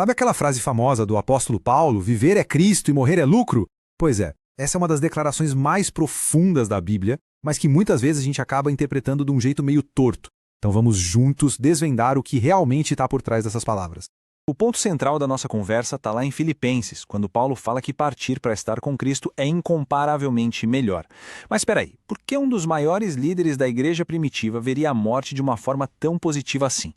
Sabe aquela frase famosa do apóstolo Paulo, viver é Cristo e morrer é lucro? Pois é, essa é uma das declarações mais profundas da Bíblia, mas que muitas vezes a gente acaba interpretando de um jeito meio torto. Então vamos juntos desvendar o que realmente está por trás dessas palavras. O ponto central da nossa conversa está lá em Filipenses, quando Paulo fala que partir para estar com Cristo é incomparavelmente melhor. Mas espera aí, por que um dos maiores líderes da igreja primitiva veria a morte de uma forma tão positiva assim?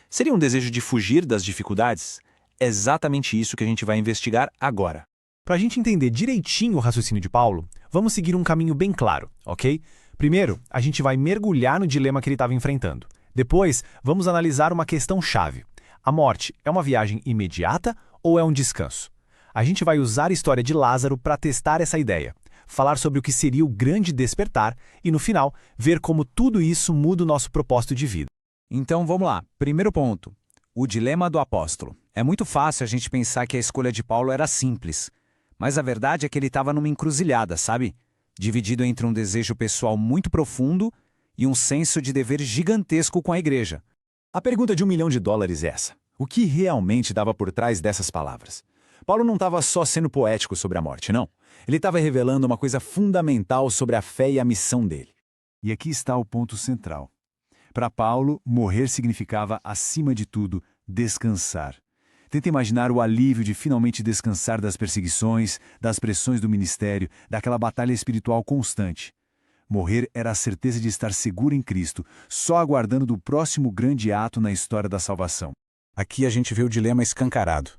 Seria um desejo de fugir das dificuldades? É exatamente isso que a gente vai investigar agora. Para a gente entender direitinho o raciocínio de Paulo, vamos seguir um caminho bem claro, ok? Primeiro, a gente vai mergulhar no dilema que ele estava enfrentando. Depois, vamos analisar uma questão-chave. A morte é uma viagem imediata ou é um descanso? A gente vai usar a história de Lázaro para testar essa ideia, falar sobre o que seria o grande despertar e, no final, ver como tudo isso muda o nosso propósito de vida. Então vamos lá. Primeiro ponto. O dilema do apóstolo. É muito fácil a gente pensar que a escolha de Paulo era simples. Mas a verdade é que ele estava numa encruzilhada, sabe? Dividido entre um desejo pessoal muito profundo e um senso de dever gigantesco com a igreja. A pergunta de $1 milhão é essa. O que realmente estava por trás dessas palavras? Paulo não estava só sendo poético sobre a morte, não. Ele estava revelando uma coisa fundamental sobre a fé e a missão dele. E aqui está o ponto central. Para Paulo, morrer significava, acima de tudo, descansar. Tenta imaginar o alívio de finalmente descansar das perseguições, das pressões do ministério, daquela batalha espiritual constante. Morrer era a certeza de estar seguro em Cristo, só aguardando do próximo grande ato na história da salvação. Aqui a gente vê o dilema escancarado.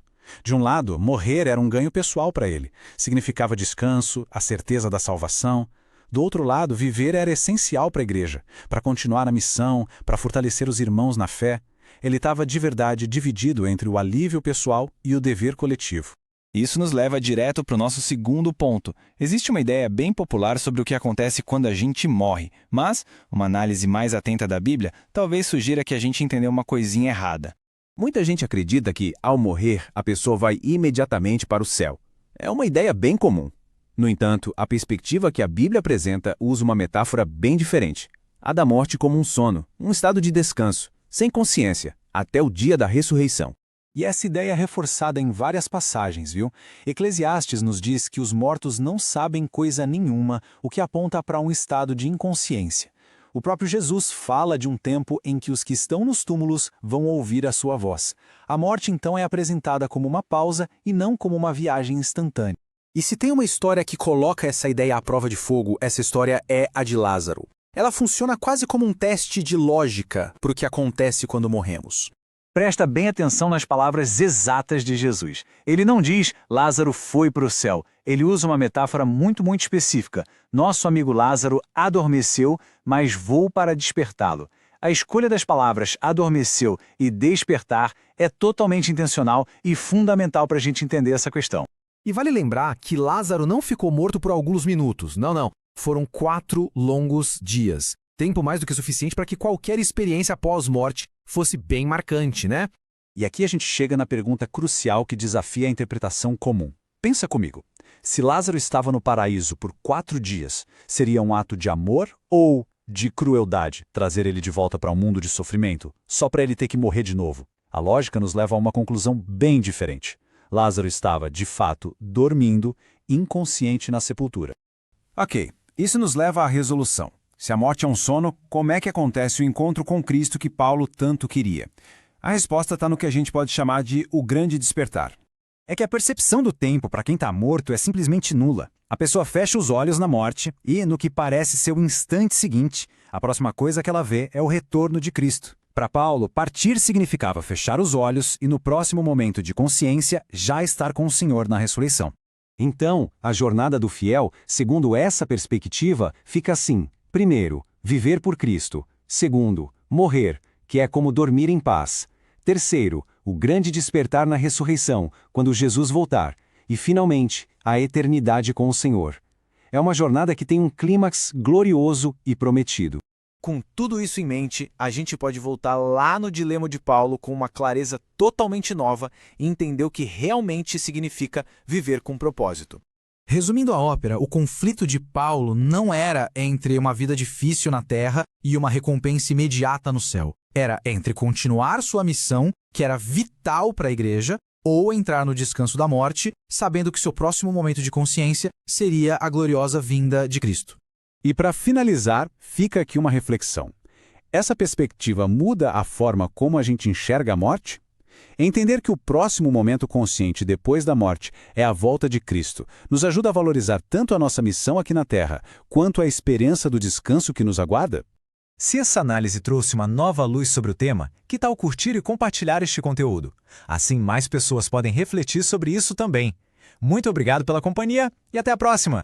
De um lado, morrer era um ganho pessoal para ele. Significava descanso, a certeza da salvação. Do outro lado, viver era essencial para a igreja, para continuar a missão, para fortalecer os irmãos na fé. Ele estava de verdade dividido entre o alívio pessoal e o dever coletivo. Isso nos leva direto para o nosso segundo ponto. Existe uma ideia bem popular sobre o que acontece quando a gente morre, mas uma análise mais atenta da Bíblia talvez sugira que a gente entendeu uma coisinha errada. Muita gente acredita que, ao morrer, a pessoa vai imediatamente para o céu. É uma ideia bem comum. No entanto, a perspectiva que a Bíblia apresenta usa uma metáfora bem diferente. A da morte como um sono, um estado de descanso, sem consciência, até o dia da ressurreição. E essa ideia é reforçada em várias passagens, viu? Eclesiastes nos diz que os mortos não sabem coisa nenhuma, o que aponta para um estado de inconsciência. O próprio Jesus fala de um tempo em que os que estão nos túmulos vão ouvir a sua voz. A morte, então, é apresentada como uma pausa e não como uma viagem instantânea. E se tem uma história que coloca essa ideia à prova de fogo, essa história é a de Lázaro. Ela funciona quase como um teste de lógica para o que acontece quando morremos. Presta bem atenção nas palavras exatas de Jesus. Ele não diz, Lázaro foi para o céu. Ele usa uma metáfora muito específica. Nosso amigo Lázaro adormeceu, mas vou para despertá-lo. A escolha das palavras adormeceu e despertar é totalmente intencional e fundamental para a gente entender essa questão. E vale lembrar que Lázaro não ficou morto por alguns minutos. Não. Foram 4 longos dias. Tempo mais do que suficiente para que qualquer experiência pós-morte fosse bem marcante, né? E aqui a gente chega na pergunta crucial que desafia a interpretação comum. Pensa comigo. Se Lázaro estava no paraíso por 4 dias, seria um ato de amor ou de crueldade trazer ele de volta para um mundo de sofrimento, só para ele ter que morrer de novo? A lógica nos leva a uma conclusão bem diferente. Lázaro estava, de fato, dormindo, inconsciente na sepultura. Ok, isso nos leva à resolução. Se a morte é um sono, como é que acontece o encontro com Cristo que Paulo tanto queria? A resposta está no que a gente pode chamar de o grande despertar. É que a percepção do tempo para quem está morto é simplesmente nula. A pessoa fecha os olhos na morte e, no que parece ser o instante seguinte, a próxima coisa que ela vê é o retorno de Cristo. Para Paulo, partir significava fechar os olhos e, no próximo momento de consciência, já estar com o Senhor na ressurreição. Então, a jornada do fiel, segundo essa perspectiva, fica assim. Primeiro, viver por Cristo. Segundo, morrer, que é como dormir em paz. Terceiro, o grande despertar na ressurreição, quando Jesus voltar. E, finalmente, a eternidade com o Senhor. É uma jornada que tem um clímax glorioso e prometido. Com tudo isso em mente, a gente pode voltar lá no dilema de Paulo com uma clareza totalmente nova e entender o que realmente significa viver com propósito. Resumindo a ópera, o conflito de Paulo não era entre uma vida difícil na terra e uma recompensa imediata no céu. Era entre continuar sua missão, que era vital para a igreja, ou entrar no descanso da morte, sabendo que seu próximo momento de consciência seria a gloriosa vinda de Cristo. E para finalizar, fica aqui uma reflexão. Essa perspectiva muda a forma como a gente enxerga a morte? Entender que o próximo momento consciente depois da morte é a volta de Cristo nos ajuda a valorizar tanto a nossa missão aqui na Terra, quanto a esperança do descanso que nos aguarda? Se essa análise trouxe uma nova luz sobre o tema, que tal curtir e compartilhar este conteúdo? Assim mais pessoas podem refletir sobre isso também. Muito obrigado pela companhia e até a próxima!